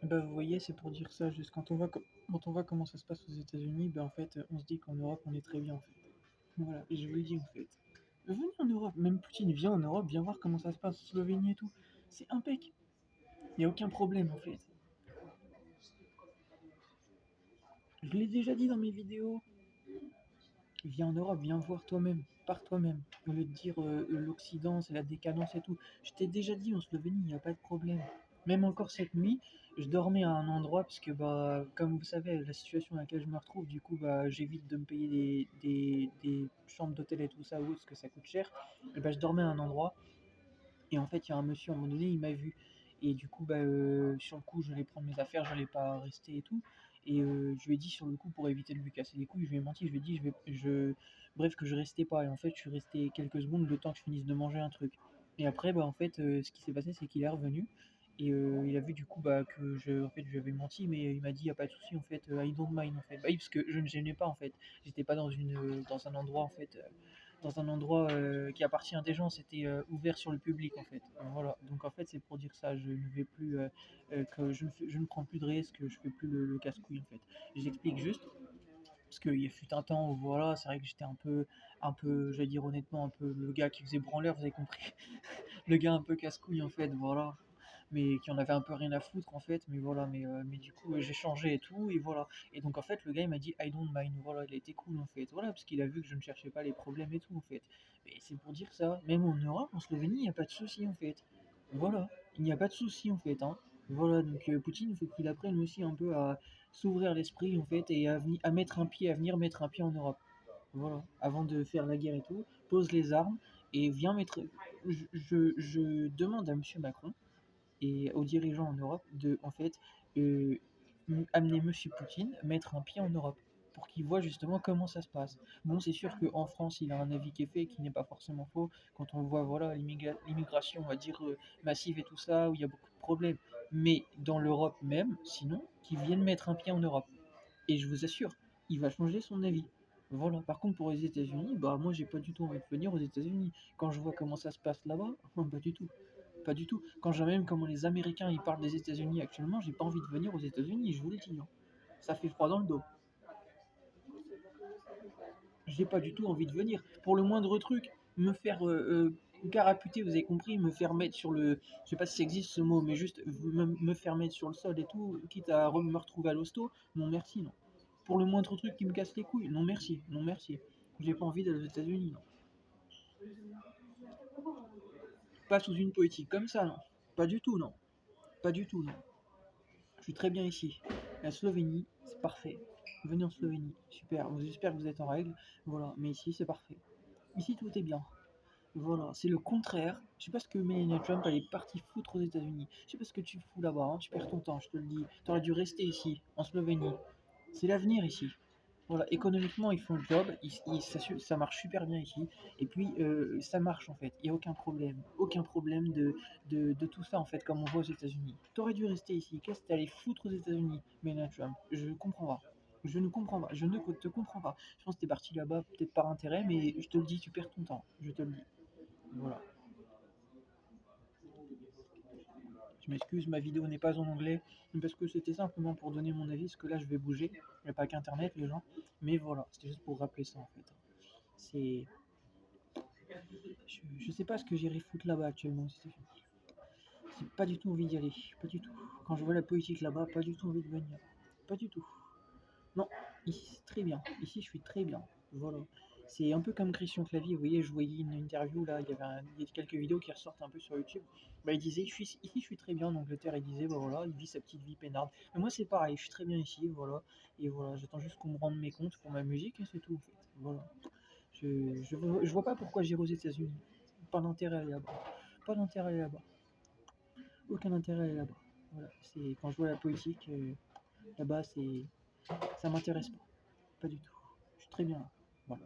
Bah, vous voyez, c'est pour dire ça, juste quand on voit comment ça se passe aux États-Unis, bah, en fait, on se dit qu'en Europe, on est très bien, en fait. Voilà, et je vous le dis, en fait. Venez en Europe, même Poutine vient en Europe, viens voir comment ça se passe, Slovénie et tout. C'est impec. Il n'y a aucun problème, en fait. Je l'ai déjà dit dans mes vidéos. Viens en Europe, viens voir toi-même, par toi-même. Au lieu de dire l'Occident, c'est la décadence et tout. Je t'ai déjà dit en Slovénie, il n'y a pas de problème. Même encore cette nuit, je dormais à un endroit parce que, bah, comme vous savez, la situation dans laquelle je me retrouve, du coup, bah, j'évite de me payer des chambres d'hôtel et tout ça, ou parce que ça coûte cher. Et bah, je dormais à un endroit, et en fait, il y a un monsieur à un moment donné, il m'a vu. Et du coup, bah, sur le coup, je j'allais prendre mes affaires, j'allais pas rester et tout. Et je lui ai dit sur le coup, pour éviter de lui casser les couilles, je lui ai menti, je lui ai dit, bref, que je restais pas. Et en fait, je suis resté quelques secondes le temps que je finisse de manger un truc. Et après, bah, en fait, ce qui s'est passé, c'est qu'il est revenu. Et il a vu du coup bah, que en fait, je lui avais menti, mais il m'a dit, y a pas de souci, en fait, I don't mind, en fait. Bah oui, parce que je ne gênais pas, en fait. J'étais pas dans un endroit, en fait, qui appartient à des gens, c'était ouvert sur le public en fait. Voilà, donc en fait c'est pour dire ça, je ne vais plus, que je ne prends plus de risques, je fais plus le casse-couille en fait. J'explique juste, parce qu'il fut un temps où voilà, c'est vrai que j'étais je vais dire honnêtement, un peu le gars qui faisait branleur, vous avez compris, le gars un peu casse-couille en fait, voilà, mais qui en avait un peu rien à foutre en fait, mais voilà, mais du coup j'ai changé et tout, et voilà. Et donc en fait le gars il m'a dit I don't mind, voilà, il a été cool en fait, voilà, parce qu'il a vu que je ne cherchais pas les problèmes et tout en fait. Mais c'est pour dire ça, même en Europe, en Slovénie, il n'y a pas de souci en fait. Voilà, il n'y a pas de souci en fait, hein. Voilà, donc Poutine, il faut qu'il apprenne aussi un peu à s'ouvrir l'esprit en fait et à mettre un pied, à venir mettre un pied en Europe. Voilà, avant de faire la guerre et tout, pose les armes et viens mettre. Je demande à Monsieur Macron et aux dirigeants en Europe de, en fait, euh, amener Monsieur Poutine, mettre un pied en Europe pour qu'il voit justement comment ça se passe. Bon, c'est sûr qu'en France, il a un avis qui est fait, qui n'est pas forcément faux, quand on voit voilà l'immigration, on va dire, massive et tout ça, où il y a beaucoup de problèmes. Mais dans l'Europe même, sinon, qu'ils viennent mettre un pied en Europe. Et je vous assure, il va changer son avis. Voilà. Par contre, pour les États-Unis, bah moi j'ai pas du tout envie de venir aux États-Unis. Quand je vois comment ça se passe là-bas, pas du tout. Pas du tout. Quand je vois même comment les Américains ils parlent des États-Unis actuellement, j'ai pas envie de venir aux États-Unis, je vous le dis, hein. Ça fait froid dans le dos. J'ai pas du tout envie de venir. Pour le moindre truc, me faire caraputer, vous avez compris, me faire mettre sur le. Je sais pas si ça existe ce mot, mais juste me faire mettre sur le sol et tout, quitte à me retrouver à l'hosto, non merci, non. Pour le moindre truc qui me casse les couilles, non merci, non merci. J'ai pas envie d'aller aux États-Unis, non. Pas sous une politique comme ça, non. Pas du tout, non. Pas du tout, non. Je suis très bien ici. La Slovénie, c'est parfait. Venez en Slovénie, super. J'espère que vous êtes en règle. Voilà, mais ici, c'est parfait. Ici, tout est bien. Voilà, c'est le contraire. Je sais pas ce que Melania Trump, elle est partie foutre aux États-Unis. Je sais pas ce que tu fous là-bas, hein. Tu perds ton temps, je te le dis. T'aurais dû rester ici, en Slovénie. C'est l'avenir ici. Voilà, économiquement, ils font le job, ça marche super bien ici. Et puis, ça marche en fait, il n'y a aucun problème. Aucun problème de tout ça en fait, comme on voit aux États-Unis. T'aurais dû rester ici. Qu'est-ce que t'allais foutre aux États-Unis, Melania Trump? Je comprends pas. Je ne comprends pas. Je ne te comprends pas. Je pense que t'es parti là-bas peut-être par intérêt, mais je te le dis, tu perds ton temps. Je te le dis. Voilà. Je m'excuse, ma vidéo n'est pas en anglais, parce que c'était simplement pour donner mon avis, parce que là je vais bouger. Il n'y a pas qu'Internet, les gens. Mais voilà, c'était juste pour rappeler ça en fait. C'est. Je sais pas ce que j'irai foutre là-bas actuellement. J'ai pas du tout envie d'y aller. Pas du tout. Quand je vois la politique là-bas, pas du tout envie de venir. Pas du tout. Non, ici c'est très bien. Ici je suis très bien. Voilà. C'est un peu comme Christian Clavier, vous voyez, je voyais une interview là, il y a quelques vidéos qui ressortent un peu sur YouTube. Bah, il disait, ici je suis très bien en Angleterre, il disait, bah voilà, il vit sa petite vie peinarde. Mais moi c'est pareil, je suis très bien ici, voilà. Et voilà, j'attends juste qu'on me rende mes comptes pour ma musique et c'est tout en fait. Voilà. Je vois pas pourquoi j'irai aux États-Unis. Pas d'intérêt à aller là-bas. Pas d'intérêt à aller là-bas. Aucun intérêt à aller là-bas. Voilà. C'est quand je vois la politique là-bas, ça m'intéresse pas. Pas du tout. Je suis très bien là. Voilà.